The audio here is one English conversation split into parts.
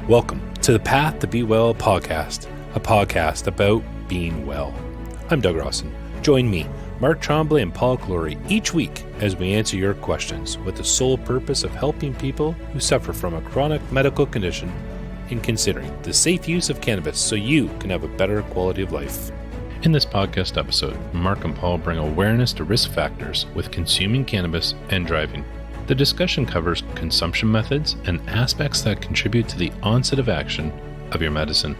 Welcome to the Path to Be Well podcast, a podcast about being well. I'm Doug Rawson. Join me, Mark Tremblay and Paul Clory each week as we answer your questions with the sole purpose of helping people who suffer from a chronic medical condition in considering the safe use of cannabis so you can have a better quality of life. In this podcast episode, Mark and Paul bring awareness to risk factors with consuming cannabis and driving. The discussion covers consumption methods and aspects that contribute to the onset of action of your medicine.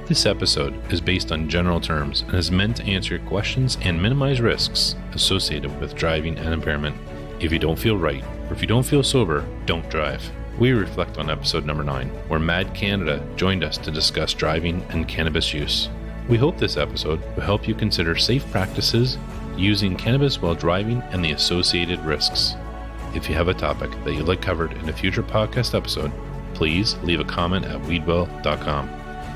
This episode is based on general terms and is meant to answer your questions and minimize risks associated with driving and impairment. If you don't feel right, or if you don't feel sober, don't drive. We reflect on episode number 9, where Mad Canada joined us to discuss driving and cannabis use. We hope this episode will help you consider safe practices using cannabis while driving and the associated risks. If you have a topic that you'd like covered in a future podcast episode, please leave a comment at weedwell.com.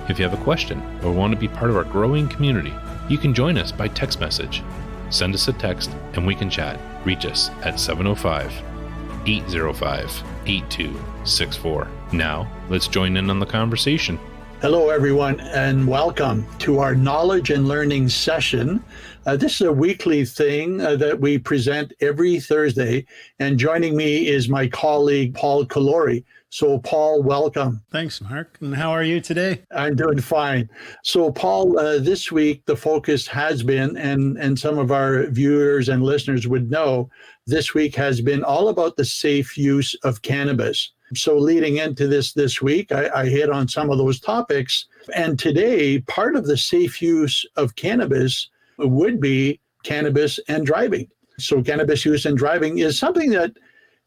If you have a question or want to be part of our growing community, you can join us by text message. Send us a text and we can chat. Reach us at 705-805-8264. Now, let's join in on the conversation. Hello, everyone, and welcome to our Knowledge and Learning session. This is a weekly thing that we present every Thursday, and joining me is my colleague, Paul Clory. So, Paul, welcome. Thanks, Mark. And how are you today? I'm doing fine. So, Paul, this week, the focus has been, and some of our viewers and listeners would know, this week has been all about the safe use of cannabis. So leading into this week, I hit on some of those topics. And today, part of the safe use of cannabis would be cannabis and driving. So cannabis use and driving is something that,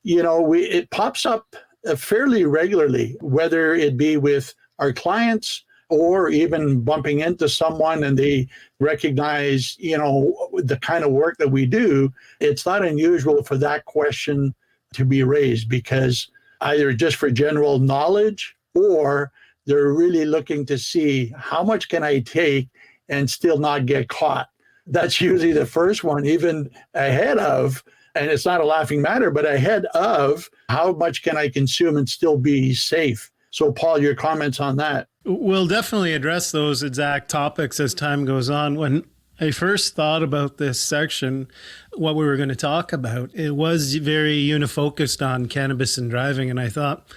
it pops up fairly regularly, whether it be with our clients or even bumping into someone and they recognize, the kind of work that we do. It's not unusual for that question to be raised because either just for general knowledge or they're really looking to see how much can I take and still not get caught. That's usually the first one, even ahead of, and it's not a laughing matter, but ahead of how much can I consume and still be safe. So Paul, your comments on that? We'll definitely address those exact topics as time goes on. When I first thought about this section, what we were going to talk about, it was very unifocused on cannabis and driving. And I thought,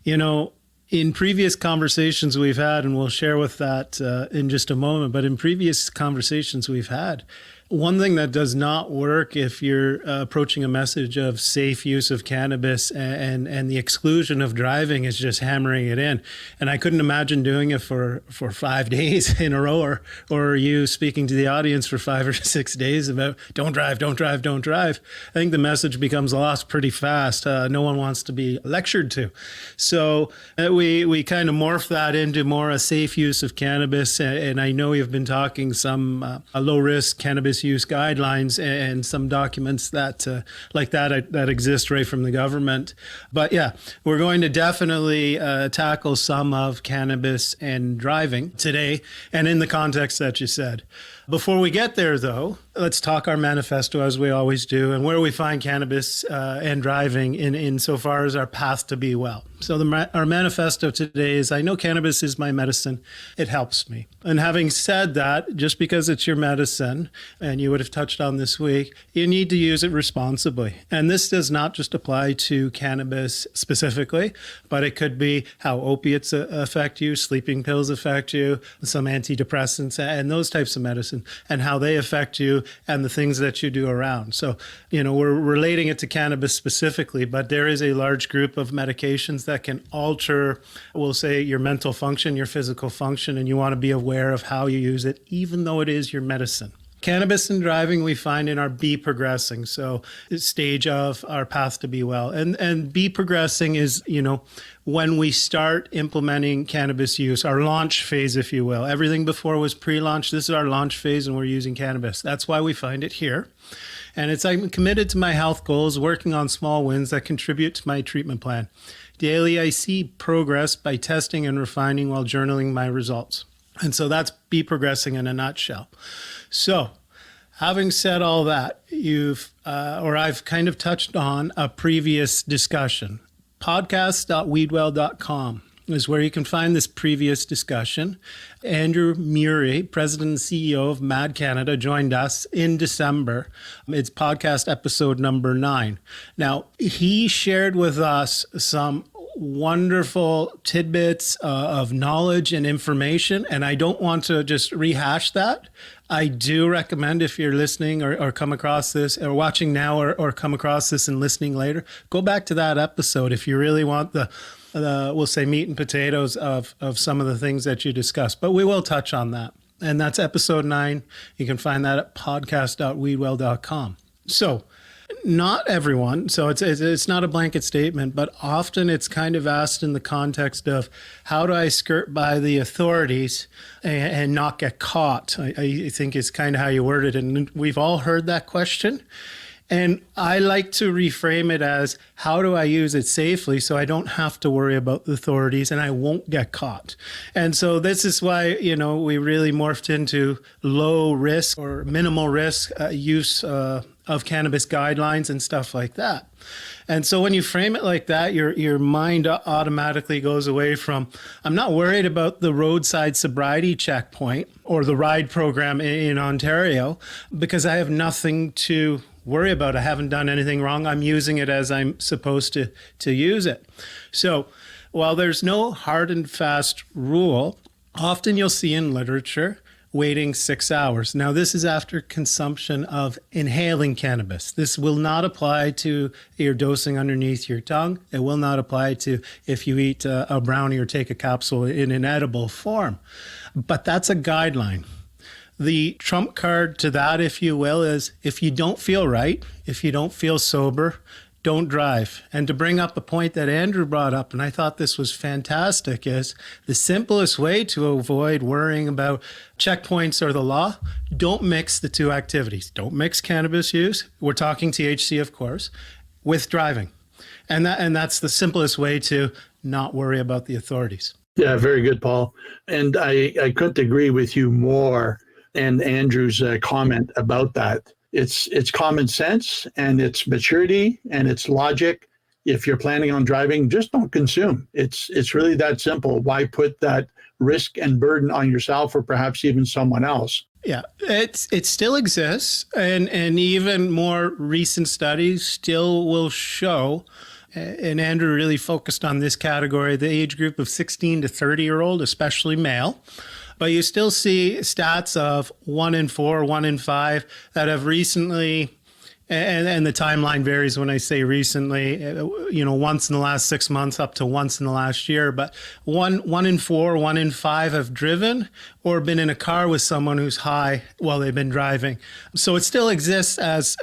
in previous conversations we've had, and we'll share with that in just a moment, but in previous conversations we've had, one thing that does not work if you're approaching a message of safe use of cannabis and the exclusion of driving is just hammering it in. And I couldn't imagine doing it for 5 days in a row or you speaking to the audience for 5 or 6 days about don't drive, don't drive, don't drive. I think the message becomes lost pretty fast. No one wants to be lectured to. So we kind of morph that into more a safe use of cannabis. And I know you've been talking some low risk cannabis use guidelines and some documents that that exist right from the government. But yeah, we're going to definitely tackle some of cannabis and driving today and in the context that you said. Before we get there, though, let's talk our manifesto as we always do and where we find cannabis and driving in so far as our path to be well. So our manifesto today is, I know cannabis is my medicine. It helps me. And having said that, just because it's your medicine, and you would have touched on this week, you need to use it responsibly. And this does not just apply to cannabis specifically, but it could be how opiates affect you, sleeping pills affect you, some antidepressants, and those types of medicine, and how they affect you and the things that you do around. So, we're relating it to cannabis specifically, but there is a large group of medications that can alter, we'll say, your mental function, your physical function, and you want to be aware of how you use it, even though it is your medicine. Cannabis and driving we find in our be progressing, so stage of our path to be well. And be progressing is, when we start implementing cannabis use, our launch phase, if you will. Everything before was pre-launch. This is our launch phase and we're using cannabis. That's why we find it here. And it's I'm committed to my health goals, working on small wins that contribute to my treatment plan. Daily I see progress by testing and refining while journaling my results. And so that's be progressing in a nutshell. So having said all that, I've kind of touched on a previous discussion, podcast.weedwell.com. is where you can find this previous discussion. Andrew Murray, President and CEO of MAD Canada, joined us in December. It's podcast episode number 9. Now, he shared with us some wonderful tidbits of knowledge and information, and I don't want to just rehash that. I do recommend, if you're listening or come across this or watching now or come across this and listening later, go back to that episode if you really want the we'll say meat and potatoes of some of the things that you discussed. But we will touch on that. And that's episode 9. You can find that at podcast.weedwell.com. So not everyone, so it's not a blanket statement, but often it's kind of asked in the context of how do I skirt by the authorities and not get caught? I think is kind of how you worded it. And we've all heard that question. And I like to reframe it as, how do I use it safely so I don't have to worry about the authorities and I won't get caught? And so this is why, we really morphed into low risk or minimal risk use of cannabis guidelines and stuff like that. And so when you frame it like that, your mind automatically goes away from, I'm not worried about the roadside sobriety checkpoint or the RIDE program in Ontario because I have nothing to worry about. I haven't done anything wrong. I'm using it as I'm supposed to use it. So while there's no hard and fast rule, often you'll see in literature waiting 6 hours. Now, this is after consumption of inhaling cannabis. This will not apply to your dosing underneath your tongue. It will not apply to if you eat a brownie or take a capsule in an edible form. But that's a guideline. The trump card to that, if you will, is if you don't feel right, if you don't feel sober, don't drive. And to bring up a point that Andrew brought up, and I thought this was fantastic, is the simplest way to avoid worrying about checkpoints or the law, don't mix the two activities. Don't mix cannabis use, we're talking THC, of course, with driving. And that's the simplest way to not worry about the authorities. Yeah, very good, Paul. And I couldn't agree with you more and Andrew's comment about that. It's common sense and it's maturity and it's logic. If you're planning on driving, just don't consume. It's really that simple. Why put that risk and burden on yourself or perhaps even someone else? Yeah, it still exists, and even more recent studies still will show. And Andrew really focused on this category, the age group of 16 to 30-year-old, especially male. But you still see stats of 1 in 4, 1 in 5 that have recently, and the timeline varies when I say recently, once in the last 6 months up to once in the last year, but 1 in 4, 1 in 5 have driven or been in a car with someone who's high while they've been driving. So it still exists as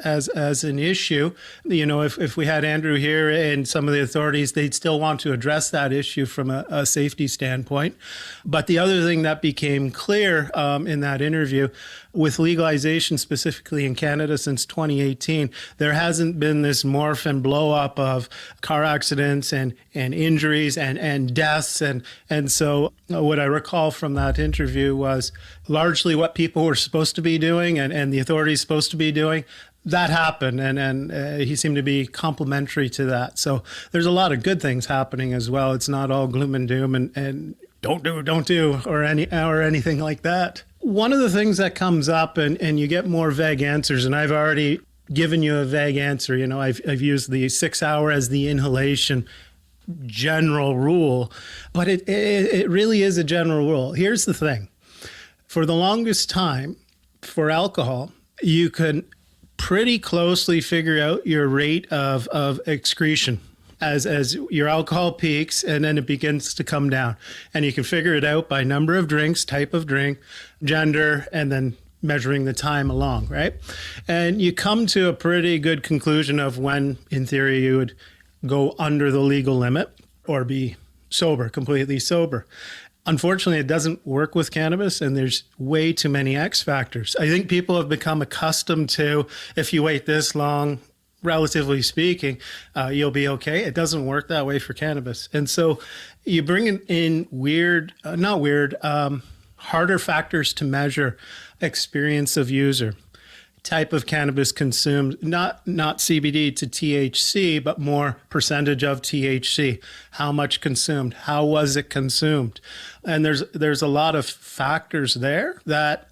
an issue. If we had Andrew here and some of the authorities, they'd still want to address that issue from a safety standpoint. But the other thing that became clear in that interview, with legalization specifically in Canada since 2018, there hasn't been this morph and blow up of car accidents and injuries and deaths. And so what I recall from that interview was largely what people were supposed to be doing and the authorities supposed to be doing. That happened, and he seemed to be complimentary to that. So there's a lot of good things happening as well. It's not all gloom and doom and don't do or anything like that. One of the things that comes up, and you get more vague answers, and I've already given you a vague answer. I've used the 6 hour as the inhalation general rule, but it really is a general rule. Here's the thing. For the longest time, for alcohol, you could pretty closely figure out your rate of excretion as your alcohol peaks and then it begins to come down. And you can figure it out by number of drinks, type of drink, gender, and then measuring the time along, right? And you come to a pretty good conclusion of when, in theory, you would go under the legal limit or be sober, completely sober. Unfortunately, it doesn't work with cannabis, and there's way too many X factors. I think people have become accustomed to, if you wait this long, relatively speaking, you'll be okay. It doesn't work that way for cannabis. And so you bring in harder factors to measure experience of user. type of cannabis consumed, not CBD to THC, but more percentage of THC. How much consumed? How was it consumed? And there's a lot of factors there that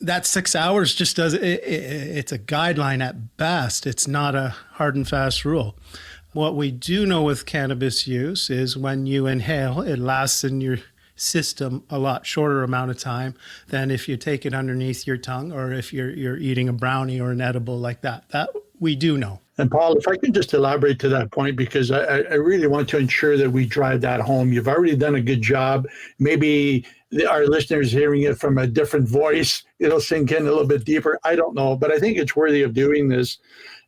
6 hours just does it's a guideline at best. It's not a hard and fast rule. What we do know with cannabis use is when you inhale, it lasts in your system a lot shorter amount of time than if you take it underneath your tongue or if you're eating a brownie or an edible like that. That we do know. And Paul, if I can just elaborate to that point, because I really want to ensure that we drive that home. You've already done a good job. Maybe our listeners hearing it from a different voice, it'll sink in a little bit deeper. I don't know, but I think it's worthy of doing this.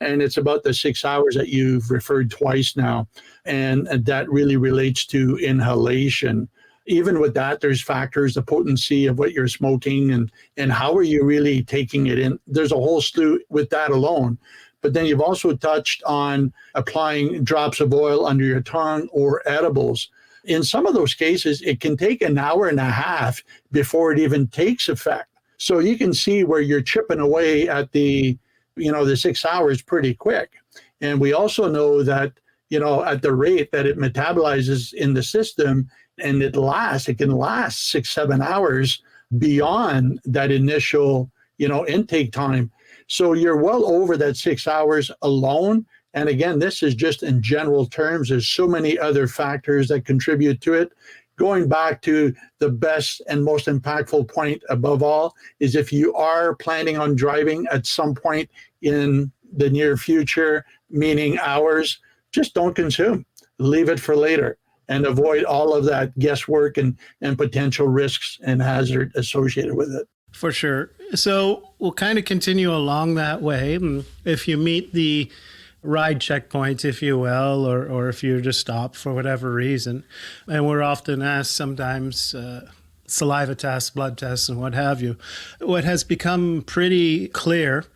And it's about the 6 hours that you've referred twice now. And that really relates to inhalation. Even with that, there's factors, the potency of what you're smoking and how are you really taking it in. There's a whole slew with that alone. But then you've also touched on applying drops of oil under your tongue or edibles. In some of those cases, it can take an hour and a half before it even takes effect. So you can see where you're chipping away at the 6 hours pretty quick. And we also know that, at the rate that it metabolizes in the system, and it can last 6-7 hours beyond that initial, intake time. So you're well over that 6 hours alone. And again, this is just in general terms. There's so many other factors that contribute to it. Going back to the best and most impactful point above all is if you are planning on driving at some point in the near future, meaning hours, just don't consume. Leave it for later. And avoid all of that guesswork and potential risks and hazard associated with it. For sure. So we'll kind of continue along that way. If you meet the ride checkpoint, if you will, or if you're just stopped for whatever reason, and we're often asked sometimes saliva tests, blood tests, and what have you, what has become pretty clear.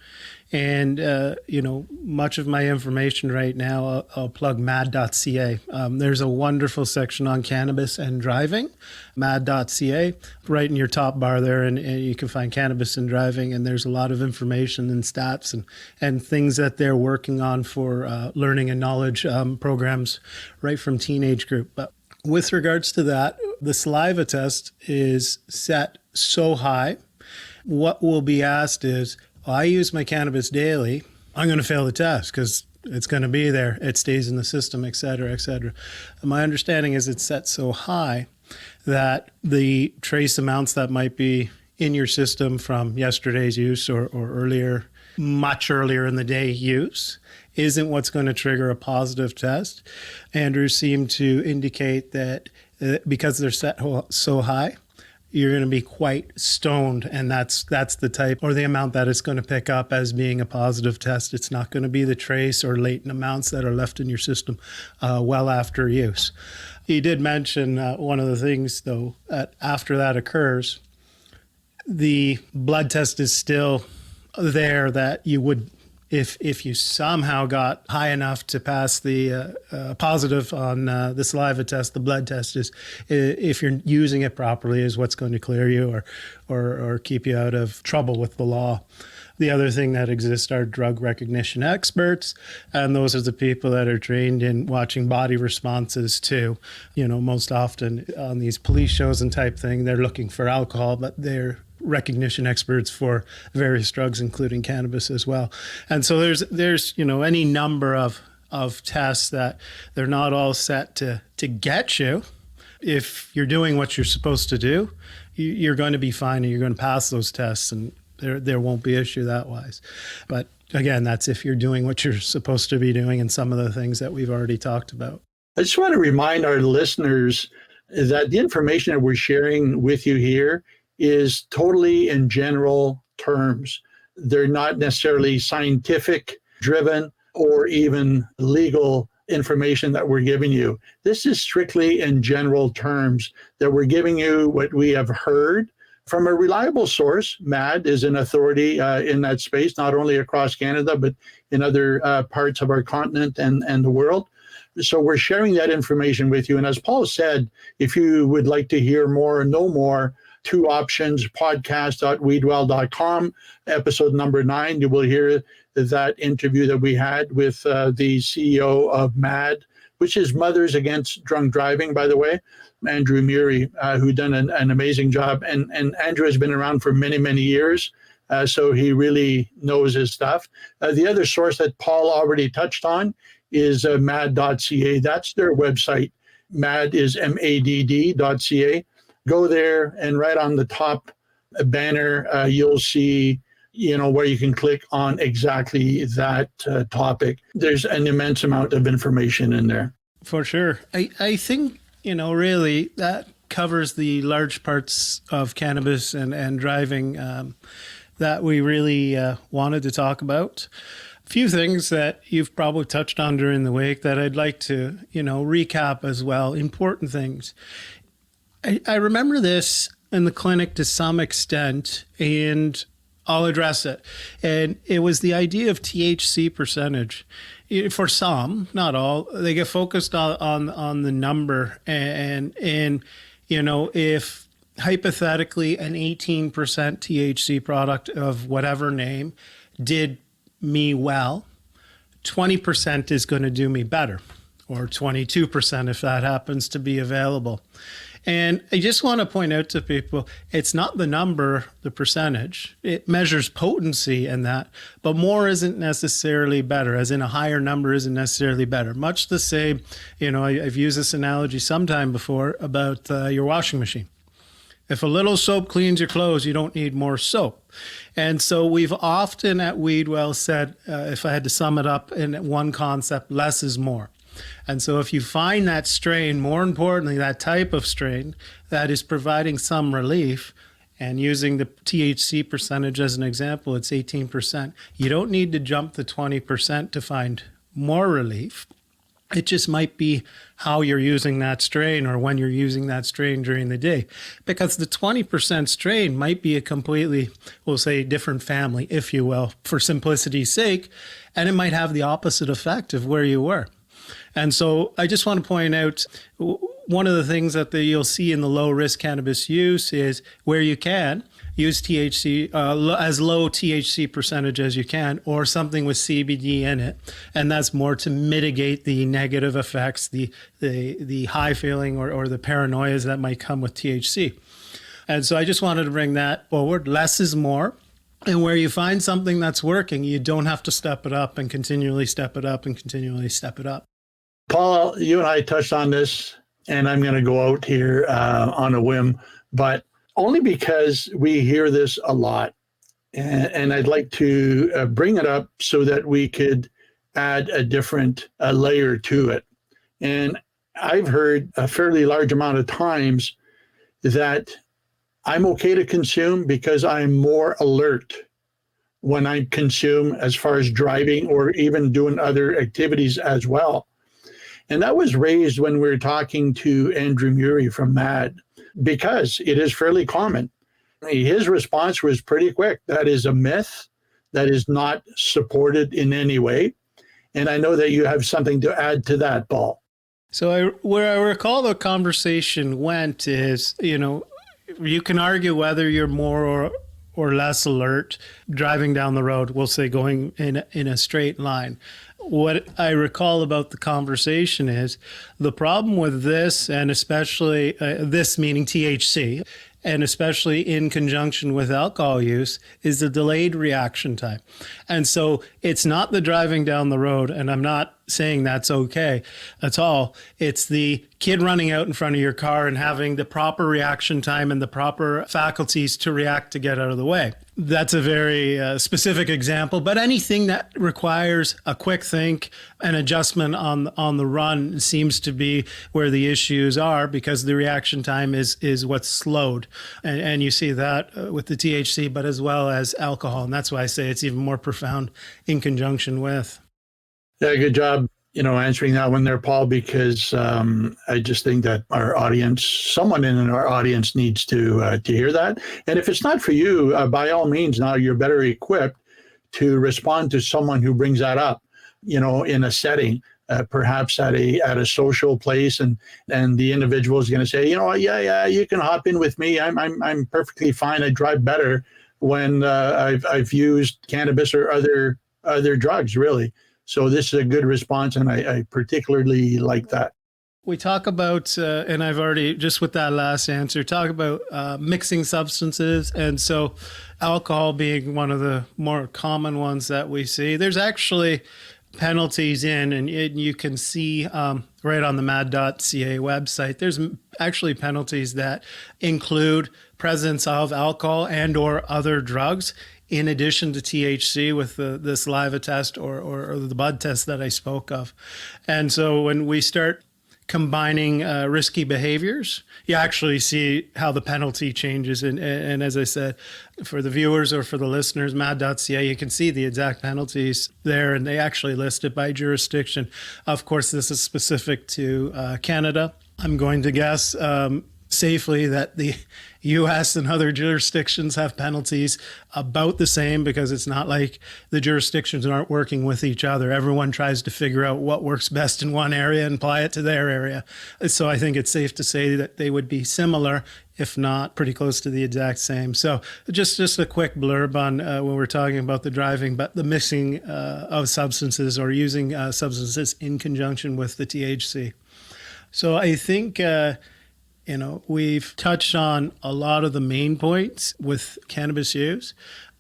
And, much of my information right now, I'll plug mad.ca. There's a wonderful section on cannabis and driving, mad.ca, right in your top bar there. And you can find cannabis and driving. And there's a lot of information and stats and things that they're working on for learning and knowledge programs right from teenage group. But with regards to that, the saliva test is set so high. What will be asked is, I use my cannabis daily, I'm going to fail the test because it's going to be there. It stays in the system, et cetera, et cetera. And my understanding is it's set so high that the trace amounts that might be in your system from yesterday's use or earlier, much earlier in the day use isn't what's going to trigger a positive test. Andrew seemed to indicate that because they're set so high, you're going to be quite stoned, and that's the type or the amount that it's going to pick up as being a positive test. It's not going to be the trace or latent amounts that are left in your system well after use. He did mention one of the things, though, that after that occurs, the blood test is still there that you would, if you somehow got high enough to pass the positive on the saliva test, the blood test is, if you're using it properly, is what's going to clear you or keep you out of trouble with the law. The other thing that exists are drug recognition experts, and those are the people that are trained in watching body responses too. Most often on these police shows and type thing, they're looking for alcohol, but they're recognition experts for various drugs, including cannabis as well. And so there's any number of tests that they're not all set to get you. If you're doing what you're supposed to do, you're going to be fine and you're going to pass those tests, and there won't be issue that wise. But again, that's if you're doing what you're supposed to be doing and some of the things that we've already talked about. I just want to remind our listeners that the information that we're sharing with you here is totally in general terms. They're not necessarily scientific driven or even legal information that we're giving you. This is strictly in general terms that we're giving you what we have heard from a reliable source. MAD is an authority in that space, not only across Canada, but in other parts of our continent and the world. So we're sharing that information with you. And as Paul said, if you would like to hear more or know more, two options, podcast.weedwell.com, episode number 9. You will hear that interview that we had with the CEO of MAD, which is Mothers Against Drunk Driving, by the way, Andrew Murray, who done an amazing job. And Andrew has been around for many, many years, so he really knows his stuff. The other source that Paul already touched on is mad.ca. That's their website. MAD is MADD.ca. Go there, and right on the top banner, you'll see where you can click on exactly that topic. There's an immense amount of information in there. For sure. I think, really that covers the large parts of cannabis and driving that we really wanted to talk about. A few things that you've probably touched on during the week that I'd like to, recap as well. Important things. I remember this in the clinic to some extent, and I'll address it. And it was the idea of THC percentage. For some, not all, they get focused on the number. And if hypothetically an 18% THC product of whatever name did me well, 20% is going to do me better, or 22% if that happens to be available. And I just want to point out to people, it's not the number, the percentage. It measures potency in that, but more isn't necessarily better, as in a higher number isn't necessarily better. Much the same, I've used this analogy sometime before about your washing machine. If a little soap cleans your clothes, you don't need more soap. And so we've often at Weedwell said, if I had to sum it up in one concept, less is more. And so if you find that strain, more importantly, that type of strain that is providing some relief, and using the THC percentage as an example, it's 18%. You don't need to jump the 20% to find more relief. It just might be how you're using that strain or when you're using that strain during the day. Because the 20% strain might be a completely, we'll say, different family, if you will, for simplicity's sake, and it might have the opposite effect of where you were. And so I just want to point out one of the things that you'll see in the low-risk cannabis use is where you can use THC, as low THC percentage as you can, or something with CBD in it. And that's more to mitigate the negative effects, the high feeling or the paranoias that might come with THC. And so I just wanted to bring that forward. Less is more. And where you find something that's working, you don't have to step it up and continually step it up and continually step it up. Paul, you and I touched on this, and I'm going to go out here on a whim, but only because we hear this a lot. And I'd like to bring it up so that we could add a different layer to it. And I've heard a fairly large amount of times that I'm okay to consume because I'm more alert when I consume, as far as driving or even doing other activities as well. And that was raised when we were talking to Andrew Murray from MAD, because it is fairly common. His response was pretty quick. That is a myth. That is not supported in any way. And I know that you have something to add to that, Paul. So where I recall the conversation went is, you can argue whether you're more or less alert driving down the road, we'll say going in a straight line. What I recall about the conversation is the problem with this, and especially this meaning THC, and especially in conjunction with alcohol use, is the delayed reaction time. And so it's not the driving down the road, and I'm not saying that's okay at all. It's the kid running out in front of your car and having the proper reaction time and the proper faculties to react to get out of the way. That's a very specific example, but anything that requires a quick think, an adjustment on the run seems to be where the issues are, because the reaction time is what's slowed. And you see that with the THC, but as well as alcohol. And that's why I say it's even more profound in conjunction with. Yeah, good job, answering that one there, Paul, because I just think that our audience, someone in our audience needs to hear that. And if it's not for you, by all means, now you're better equipped to respond to someone who brings that up, in a setting. perhaps at a social place, and the individual is going to say, yeah, you can hop in with me. I'm perfectly fine. I drive better when I've used cannabis or other drugs, really. So this is a good response, and I particularly like that. We talk about, and I've already, just with that last answer, talk about mixing substances. And so alcohol being one of the more common ones that we see. There's actually penalties and you can see right on the mad.ca website, there's actually penalties that include presence of alcohol and or other drugs in addition to THC with the saliva test or the bud test that I spoke of. And so when we start combining risky behaviors, you actually see how the penalty changes. And as I said, for the viewers or for the listeners, mad.ca, you can see the exact penalties there, and they actually list it by jurisdiction. Of course, this is specific to Canada. I'm going to guess safely that the U.S. and other jurisdictions have penalties about the same, because it's not like the jurisdictions aren't working with each other. Everyone tries to figure out what works best in one area and apply it to their area. So I think it's safe to say that they would be similar, if not pretty close to the exact same. So just a quick blurb on when we're talking about the driving, but the mixing of substances or using substances in conjunction with the THC. So I think we've touched on a lot of the main points with cannabis use.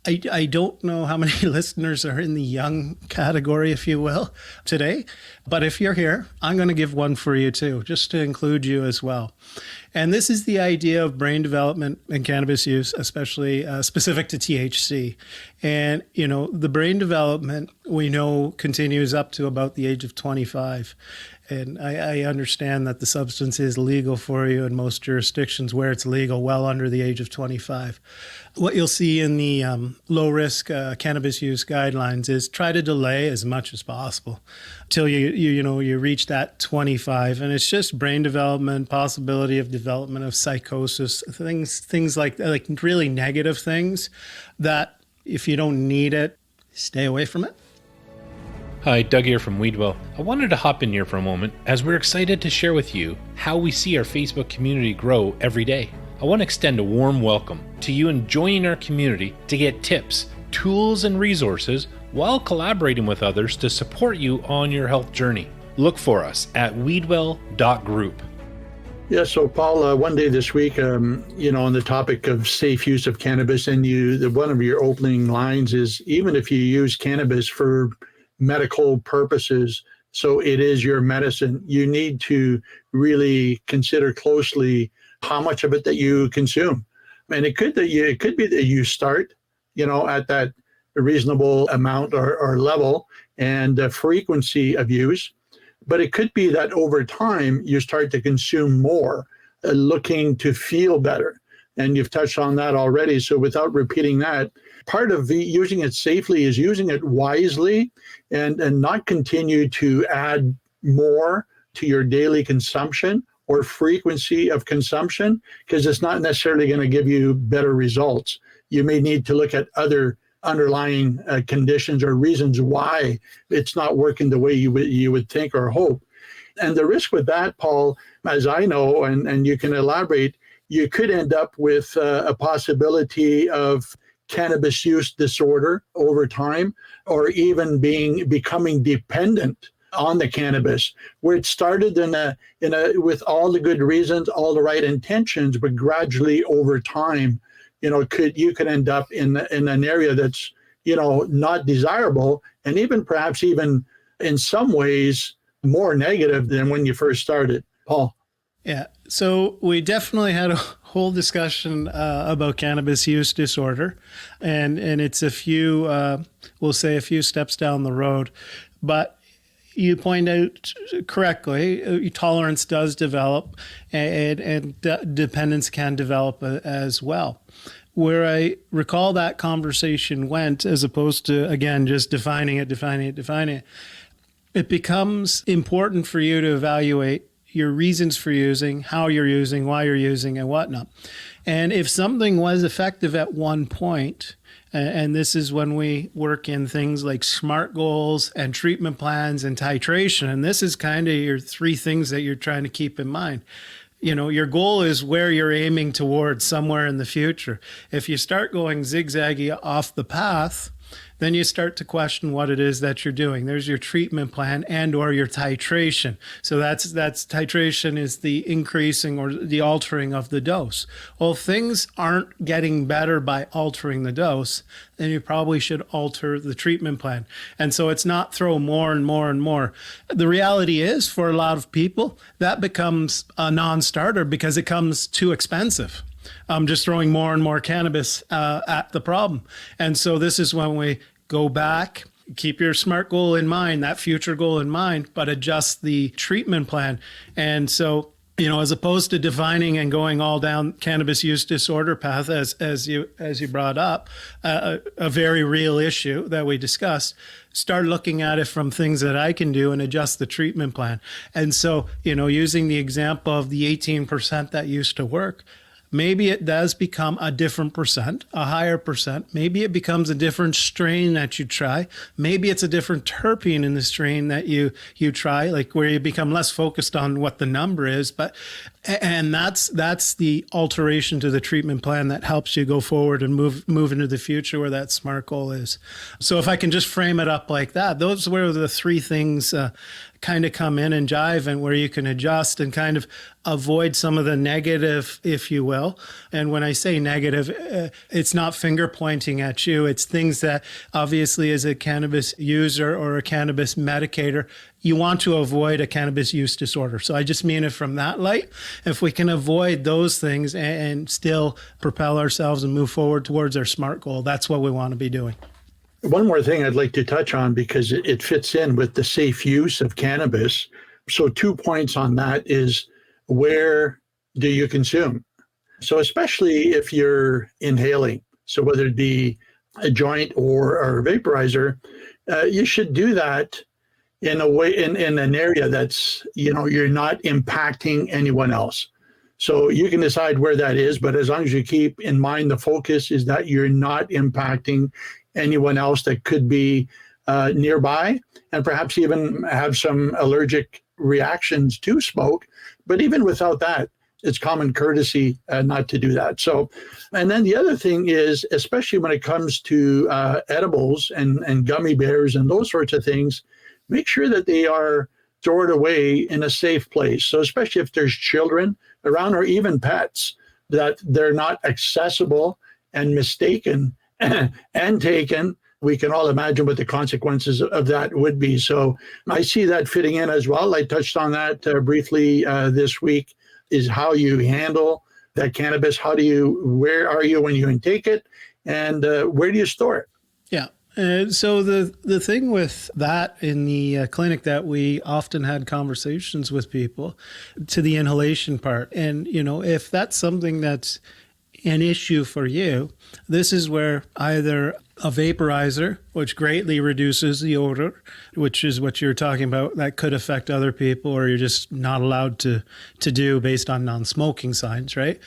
I don't know how many listeners are in the young category, if you will, today. But if you're here, I'm going to give one for you too, just to include you as well. And this is the idea of brain development and cannabis use, especially specific to THC. And, the brain development we know continues up to about the age of 25. And I understand that the substance is legal for you in most jurisdictions where it's legal, well under the age of 25. What you'll see in the low-risk cannabis use guidelines is try to delay as much as possible till you reach that 25. And it's just brain development, possibility of development of psychosis, things like really negative things that if you don't need it, stay away from it. Hi, Doug here from Weedwell. I wanted to hop in here for a moment as we're excited to share with you how we see our Facebook community grow every day. I want to extend a warm welcome to you in joining our community to get tips, tools, and resources while collaborating with others to support you on your health journey. Look for us at weedwell.group. Yeah, so Paul, one day this week, on the topic of safe use of cannabis, and one of your opening lines is, even if you use cannabis for medical purposes, so it is your medicine, you need to really consider closely how much of it that you consume. And it could be that you start, at that reasonable amount or level and frequency of use, but it could be that over time you start to consume more, looking to feel better. And you've touched on that already. So without repeating that, part of using it safely is using it wisely and not continue to add more to your daily consumption or frequency of consumption, because it's not necessarily going to give you better results. You may need to look at other underlying conditions or reasons why it's not working the way you would think or hope. And the risk with that, Paul, as I know, and you can elaborate, you could end up with a possibility of cannabis use disorder over time, or even becoming dependent on the cannabis, where it started with all the good reasons, all the right intentions, but gradually over time, you could end up in an area that's not desirable, and perhaps even in some ways more negative than when you first started. Paul. Yeah, so we definitely had a whole discussion about cannabis use disorder, and it's a few steps down the road, but you point out correctly, tolerance does develop, and dependence can develop as well. Where I recall that conversation went, as opposed to, again, just defining it, it becomes important for you to evaluate your reasons for using, how you're using, why you're using, and whatnot. And if something was effective at one point, and this is when we work in things like SMART goals and treatment plans and titration, and this is kind of your three things that you're trying to keep in mind. Your goal is where you're aiming towards somewhere in the future. If you start going zigzaggy off the path, then you start to question what it is that you're doing. There's your treatment plan and or your titration. So that's titration is the increasing or the altering of the dose. Well, if things aren't getting better by altering the dose, then you probably should alter the treatment plan. And so it's not throw more and more and more. The reality is, for a lot of people, that becomes a non-starter because it comes too expensive. Just throwing more and more cannabis at the problem. And so this is when we go back, keep your SMART goal in mind, that future goal in mind, but adjust the treatment plan. And so, as opposed to defining and going all down cannabis use disorder path, as you brought up, a very real issue that we discussed, start looking at it from things that I can do and adjust the treatment plan. And so, using the example of the 18% that used to work, maybe it does become a different percent, a higher percent. Maybe it becomes a different strain that you try. Maybe it's a different terpene in the strain that you try, like where you become less focused on what the number is. And that's the alteration to the treatment plan that helps you go forward and move into the future where that SMART goal is. So if I can just frame it up like that, those were the three things kind of come in and jive, and where you can adjust and kind of avoid some of the negative, if you will. And when I say negative, it's not finger pointing at you. It's things that obviously as a cannabis user or a cannabis medicator, you want to avoid a cannabis use disorder. So I just mean it from that light. If we can avoid those things and still propel ourselves and move forward towards our SMART goal, that's what we want to be doing. One more thing I'd like to touch on, because it fits in with the safe use of cannabis. So 2 points on that is, where do you consume? So especially if you're inhaling, so whether it be a joint or a vaporizer, you should do that in a way, in an area that's, you're not impacting anyone else. So you can decide where that is, but as long as you keep in mind the focus is that you're not impacting anyone else that could be nearby, and perhaps even have some allergic reactions to smoke. But even without that, it's common courtesy not to do that. So, and then the other thing is, especially when it comes to edibles and gummy bears and those sorts of things, make sure that they are stored away in a safe place. So especially if there's children around or even pets, that they're not accessible and mistaken and taken. We can all imagine what the consequences of that would be. So I see that fitting in as well. I touched on that briefly this week, is how you handle that cannabis. Where are you when you intake it, and where do you store it? Yeah. So the thing with that in the clinic, that we often had conversations with people to the inhalation part. And, if that's something that's an issue for you, this is where either a vaporizer, which greatly reduces the odor, which is what you're talking about, that could affect other people, or you're just not allowed to do based on non-smoking signs, right?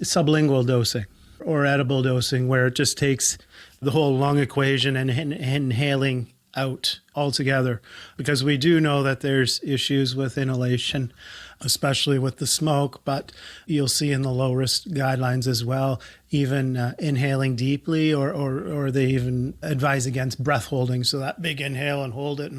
Sublingual dosing or edible dosing, where it just takes the whole lung equation and inhaling out altogether, because we do know that there's issues with inhalation, especially with the smoke, but you'll see in the low risk guidelines as well, even inhaling deeply, or they even advise against breath holding. So that big inhale and hold it,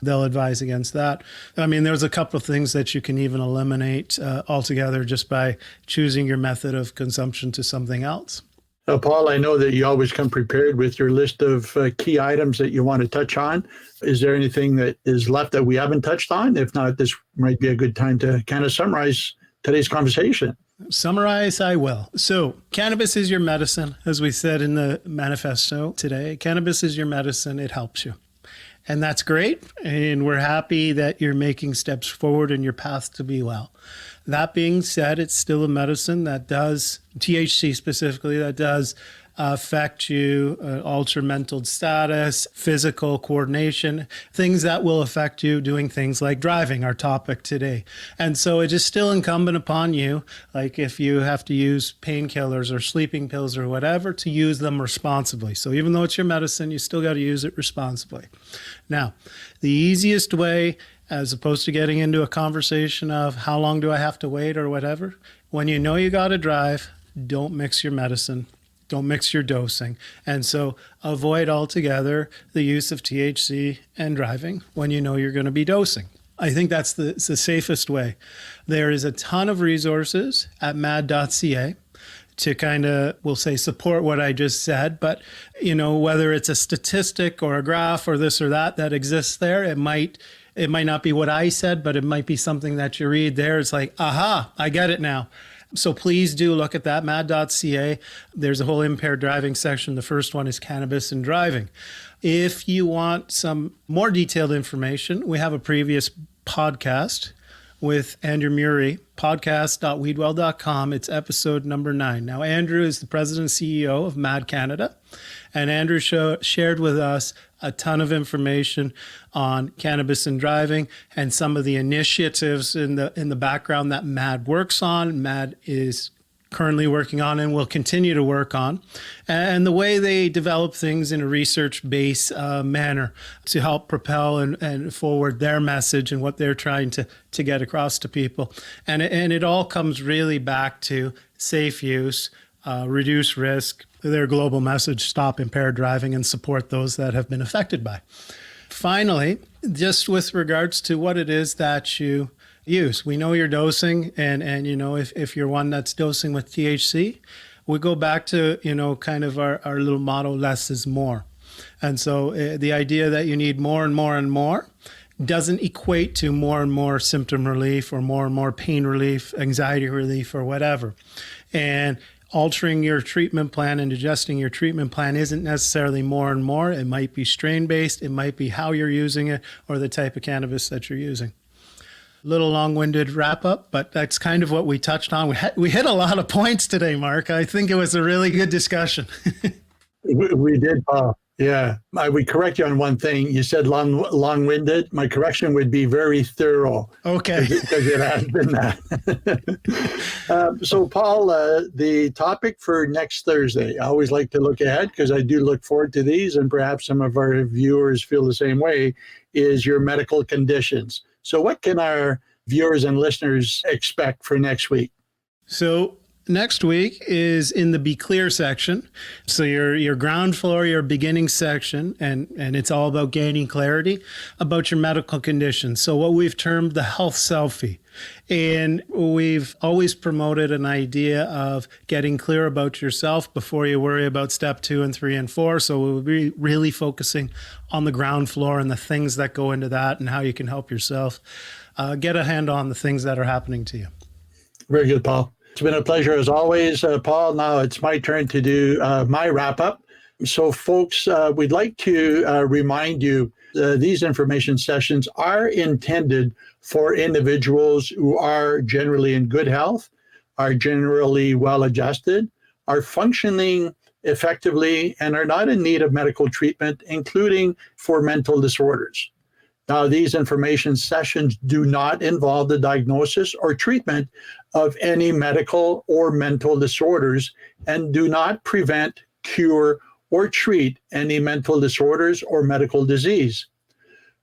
they'll advise against that. I mean, there's a couple of things that you can even eliminate altogether just by choosing your method of consumption to something else. Paul, I know that you always come prepared with your list of key items that you want to touch on. Is there anything that is left that we haven't touched on? If not, this might be a good time to kind of summarize today's conversation. Summarize, I will. So cannabis is your medicine, as we said in the manifesto today. Cannabis is your medicine. It helps you. And that's great. And we're happy that you're making steps forward in your path to be well. That being said, it's still a medicine that does, THC specifically, that does affect you, alter mental status, physical coordination, things that will affect you doing things like driving, our topic today. And so it is still incumbent upon you, like if you have to use painkillers or sleeping pills or whatever, to use them responsibly. So even though it's your medicine, you still got to use it responsibly. Now, the easiest way, as opposed to getting into a conversation of how long do I have to wait or whatever, when you know you got to drive, don't mix your medicine, don't mix your dosing. And so avoid altogether the use of THC and driving when you know you're going to be dosing. I think that's the safest way. There is a ton of resources at mad.ca to kind of, we'll say, support what I just said. But, whether it's a statistic or a graph or this or that exists there, it might not be what I said, but it might be something that you read there. It's like, aha, I get it now. So please do look at that, mad.ca. There's a whole impaired driving section. The first one is cannabis and driving. If you want some more detailed information, we have a previous podcast with Andrew Murray, podcast.weedwell.com. It's episode number 9. Now, Andrew is the president and CEO of MAD Canada, and Andrew shared with us a ton of information on cannabis and driving and some of the initiatives in the background that MAD works on. MAD is currently working on and will continue to work on, and the way they develop things in a research-based manner to help propel and forward their message and what they're trying to get across to people. And it all comes really back to safe use, reduce risk, their global message, stop impaired driving, and support those that have been affected by. Finally, just with regards to what it is that you use. We know you're dosing, and if you're one that's dosing with THC, we go back to, kind of our little motto, less is more. And so the idea that you need more and more and more doesn't equate to more and more symptom relief or more pain relief, anxiety relief, or whatever. And altering your treatment plan and adjusting your treatment plan isn't necessarily more and more. It might be strain-based, it might be how you're using it, or the type of cannabis that you're using. Little long-winded wrap-up, but that's kind of what we touched on. We hit a lot of points today, Mark. I think it was a really good discussion. We did, Paul. Yeah. I would correct you on one thing. You said long-winded. My correction would be very thorough. Okay. Because it has been that. So, Paul, the topic for next Thursday, I always like to look ahead because I do look forward to these, and perhaps some of our viewers feel the same way, is your medical conditions. So what can our viewers and listeners expect for next week? So next week is in the Be Clear section. So your ground floor, your beginning section, and it's all about gaining clarity about your medical condition. So what we've termed the health selfie. And we've always promoted an idea of getting clear about yourself before you worry about step 2 and 3 and 4. So we'll be really focusing on the ground floor and the things that go into that and how you can help yourself get a handle on the things that are happening to you. Very good, Paul. It's been a pleasure as always, Paul. Now it's my turn to do my wrap up. So folks, we'd like to remind you these information sessions are intended for individuals who are generally in good health, are generally well-adjusted, are functioning effectively, and are not in need of medical treatment, including for mental disorders. Now, these information sessions do not involve the diagnosis or treatment of any medical or mental disorders and do not prevent, cure, or treat any mental disorders or medical disease.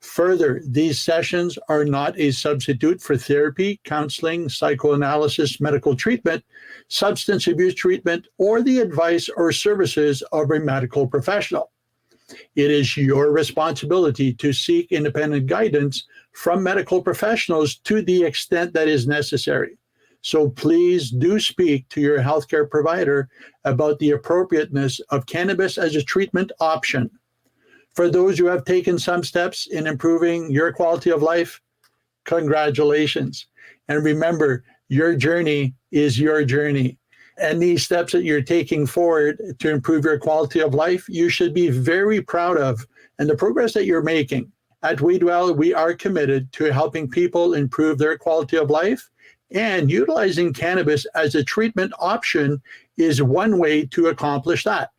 Further, these sessions are not a substitute for therapy, counseling, psychoanalysis, medical treatment, substance abuse treatment, or the advice or services of a medical professional. It is your responsibility to seek independent guidance from medical professionals to the extent that is necessary. So please do speak to your healthcare provider about the appropriateness of cannabis as a treatment option. For those who have taken some steps in improving your quality of life, congratulations. And remember, your journey is your journey. And these steps that you're taking forward to improve your quality of life, you should be very proud of. And the progress that you're making. At Weedwell, we are committed to helping people improve their quality of life, and utilizing cannabis as a treatment option is one way to accomplish that.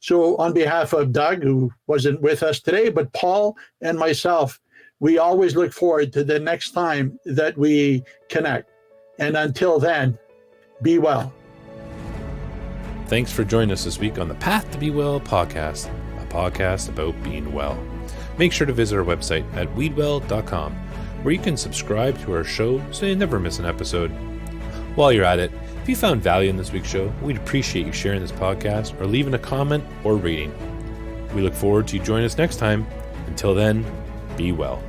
So on behalf of Doug, who wasn't with us today, but Paul and myself, we always look forward to the next time that we connect. And until then, be well. Thanks for joining us this week on the Path to Be Well podcast, a podcast about being well. Make sure to visit our website at weedwell.com, where you can subscribe to our show so you never miss an episode. While you're at it, if you found value in this week's show, we'd appreciate you sharing this podcast or leaving a comment or rating. We look forward to you joining us next time. Until then, be well.